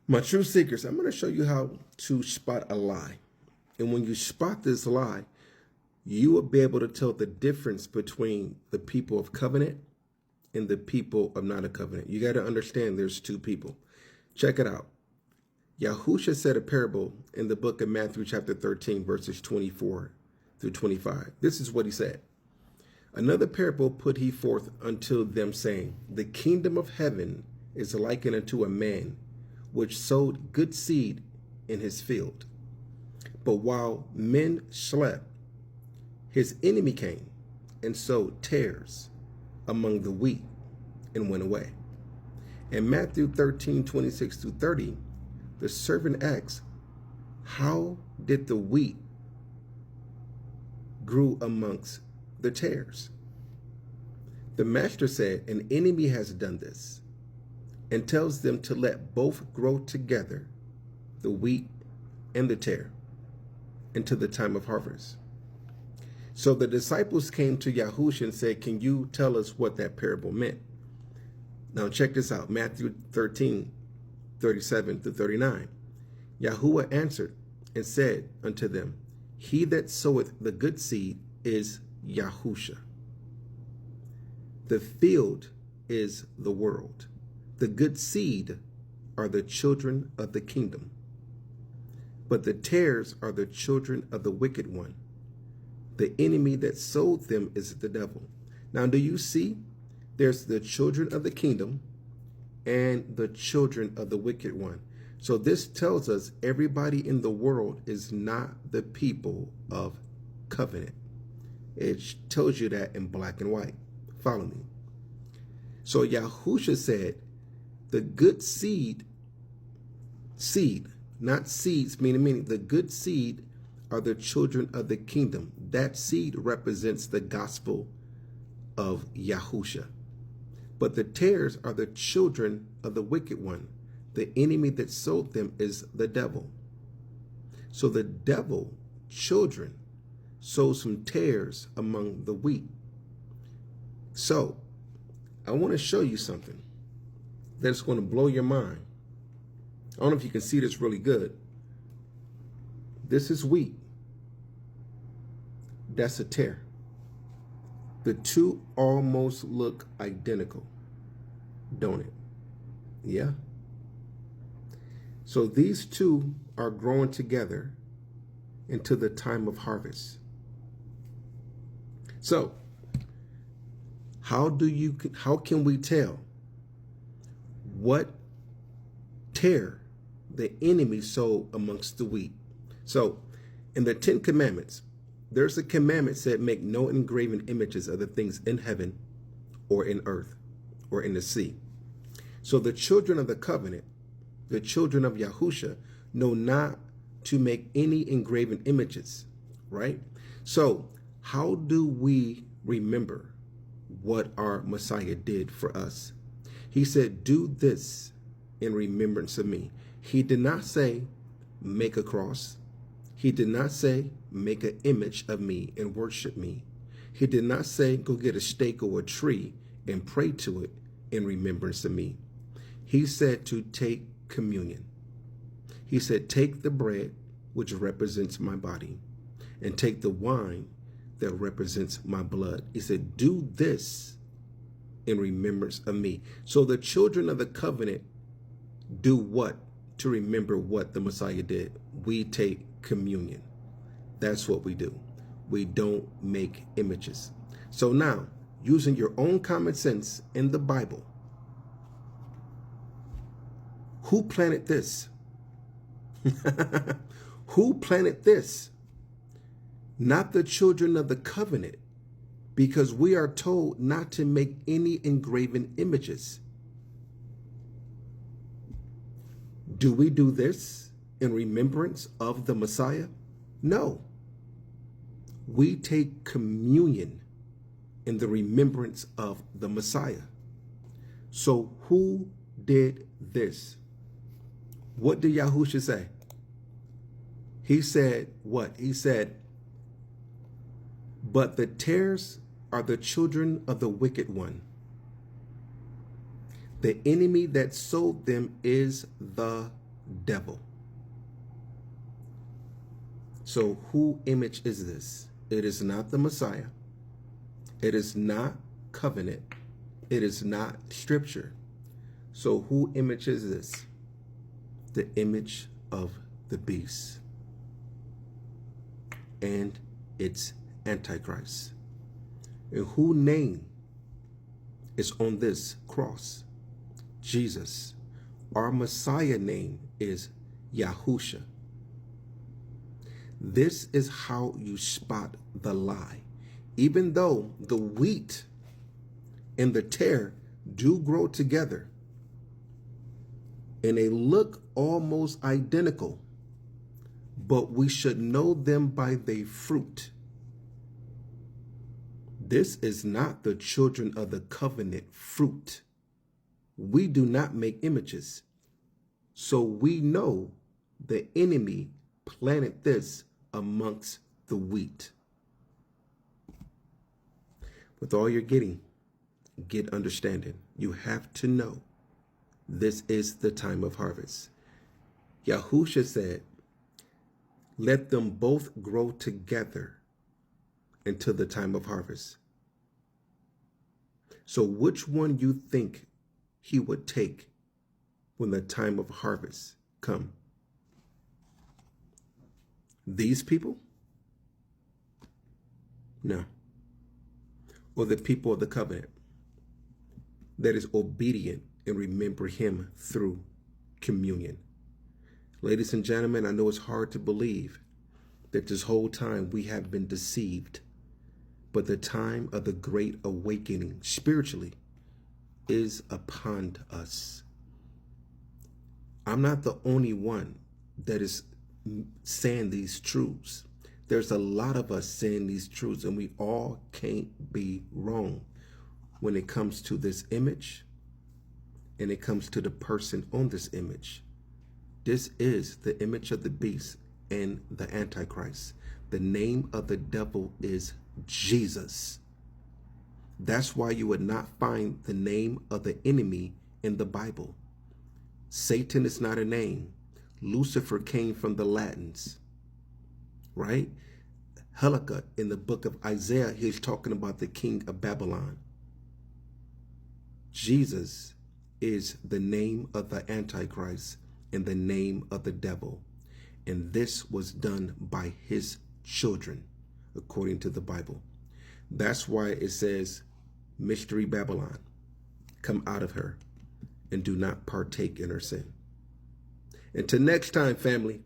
My true seekers, I'm going to show you how to spot a lie. And when you spot this lie, you will be able to tell the difference between the people of covenant and the people of not a covenant. You got to understand there's two people. Check it out. Yahusha said a parable in the book of Matthew chapter 13, verses 24 through 25. This is what he said. Another parable put he forth unto them, saying, the kingdom of heaven is likened unto a man which sowed good seed in his field. But while men slept, his enemy came and sowed tares among the wheat and went away. In Matthew 13, 26 through 30, the servant asks, how did the wheat grew amongst the tares? The master said, an enemy has done this, and tells them to let both grow together, the wheat and the tare, until the time of harvest. So the disciples came to Yahushua and said, can you tell us what that parable meant? Now check this out, Matthew 13, 37 to 39. Yahuwah answered and said unto them, he that soweth the good seed is Yahusha. The field is the world. The good seed are the children of the kingdom, but the tares are the children of the wicked one. The enemy that sowed them is the devil. Now, do you see? There's the children of the kingdom and the children of the wicked one. So this tells us everybody in the world is not the people of covenant. It tells you that in black and white. Follow me. So Yahusha said, the good seed, not seeds, meaning the good seed are the children of the kingdom. That seed represents the gospel of Yahusha. But the tares are the children of the wicked one. The enemy that sowed them is the devil. So the devil, children, sows some tares among the wheat. So I want to show you something that's going to blow your mind. I don't know if you can see this really good. This is wheat. That's a tare. The two almost look identical, don't it? Yeah. So these two are growing together until the time of harvest. So how can we tell what tare the enemy sowed amongst the wheat? So in the 10 commandments, there's a commandment said, make no engraven images of the things in heaven or in earth or in the sea. So the children of the covenant, the children of Yahusha, know not to make any engraven images, right? So how do we remember what our Messiah did for us? He said, do this in remembrance of me. He did not say, make a cross. He did not say, make an image of me and worship me. He did not say, go get a stake or a tree and pray to it in remembrance of me. He said to take communion. He said, take the bread, which represents my body, and take the wine that represents my blood. He said, do this in remembrance of me. So the children of the covenant do what to remember what the Messiah did? We take communion. That's what we do. We don't make images. So now, using your own common sense in the Bible, who planted this? Who planted this? Not the children of the covenant, because we are told not to make any engraven images. Do we do this in remembrance of the Messiah? No. We take communion in the remembrance of the Messiah. So who did this? What did Yahushua say? He said what? He said, but the tares are the children of the wicked one. The enemy that sowed them is the devil. So who image is this? It is not the Messiah. It is not covenant. It is not scripture. So who image is this? The image of the beast and its antichrist. And whose name is on this cross? Jesus. Our Messiah name is Yahusha. This is how you spot the lie. Even though the wheat and the tare do grow together and they look almost identical, but we should know them by their fruit. This is not the children of the covenant fruit. We do not make images. So we know the enemy planted this amongst the wheat. With all you're getting, get understanding. You have to know this is the time of harvest. Yahusha said, let them both grow together until the time of harvest. So which one you think he would take when the time of harvest come? These people? No. Or the people of the covenant that is obedient and remember him through communion. Ladies and gentlemen, I know it's hard to believe that this whole time we have been deceived, but the time of the great awakening spiritually is upon us. I'm not the only one that is saying these truths. There's a lot of us saying these truths, and we all can't be wrong when it comes to this image and it comes to the person on this image. This is the image of the beast and the Antichrist. The name of the devil is Jesus. That's why you would not find the name of the enemy in the Bible. Satan is not a name. Lucifer came from the Latins, right? Habakkuk in the book of Isaiah, he's talking about the king of Babylon. Jesus is the name of the Antichrist and the name of the devil. And this was done by his children, according to the Bible. That's why it says, Mystery Babylon, come out of her and do not partake in her sin. Until next time, family,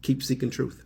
keep seeking truth.